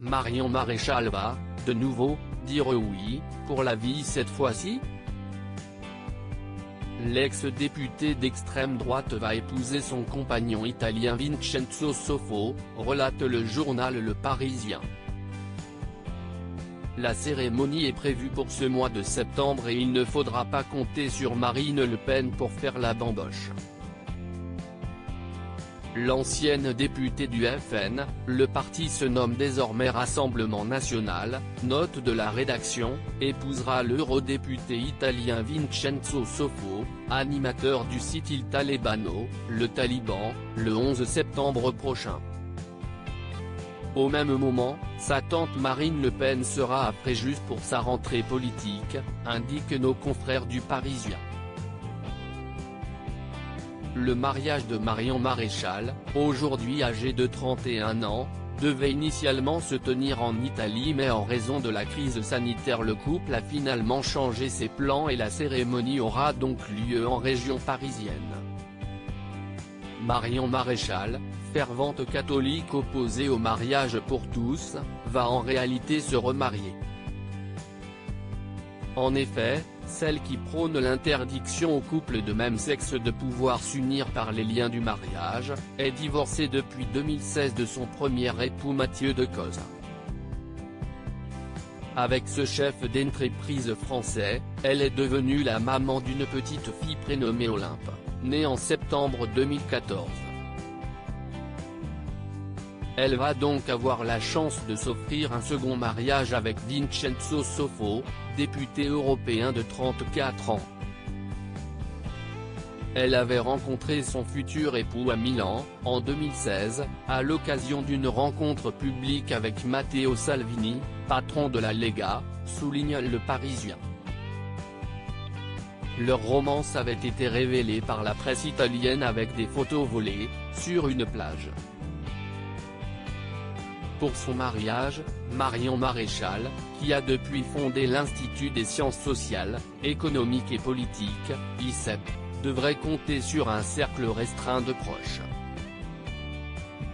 Marion Maréchal va, de nouveau, dire oui, pour la vie cette fois-ci ? L'ex-député d'extrême droite va épouser son compagnon italien Vincenzo Soffo, relate le journal Le Parisien. La cérémonie est prévue pour ce mois de septembre et il ne faudra pas compter sur Marine Le Pen pour faire la bamboche. L'ancienne députée du FN, le parti se nomme désormais Rassemblement National, note de la rédaction, épousera l'eurodéputé italien Vincenzo Soffo, animateur du site Il Talebano, le Taliban, le 11 septembre prochain. Au même moment, sa tante Marine Le Pen sera à Fréjus pour sa rentrée politique, indiquent nos confrères du Parisien. Le mariage de Marion Maréchal, aujourd'hui âgée de 31 ans, devait initialement se tenir en Italie mais en raison de la crise sanitaire le couple a finalement changé ses plans et la cérémonie aura donc lieu en région parisienne. Marion Maréchal, fervente catholique opposée au mariage pour tous, va en réalité se remarier. En effet, celle qui prône l'interdiction aux couples de même sexe de pouvoir s'unir par les liens du mariage, est divorcée depuis 2016 de son premier époux Mathieu Decoz. Avec ce chef d'entreprise français, elle est devenue la maman d'une petite fille prénommée Olympe, née en septembre 2014. Elle va donc avoir la chance de s'offrir un second mariage avec Vincenzo Soffo, député européen de 34 ans. Elle avait rencontré son futur époux à Milan, en 2016, à l'occasion d'une rencontre publique avec Matteo Salvini, patron de la Lega, souligne Le Parisien. Leur romance avait été révélée par la presse italienne avec des photos volées, sur une plage. Pour son mariage, Marion Maréchal, qui a depuis fondé l'Institut des sciences sociales, économiques et politiques, ISEP, devrait compter sur un cercle restreint de proches.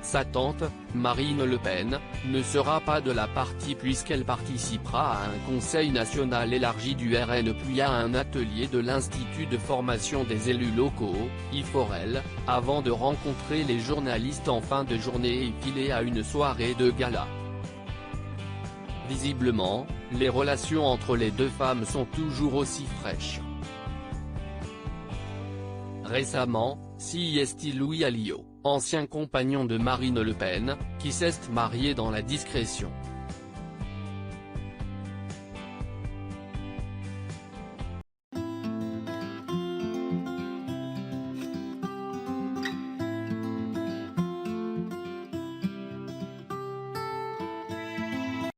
Sa tante, Marine Le Pen, ne sera pas de la partie puisqu'elle participera à un conseil national élargi du RN puis à un atelier de l'Institut de formation des élus locaux, IFOREL, avant de rencontrer les journalistes en fin de journée et filer à une soirée de gala. Visiblement, les relations entre les deux femmes sont toujours aussi fraîches. Récemment, c'y Louis Alliot, ancien compagnon de Marine Le Pen, qui s'est marié dans la discrétion.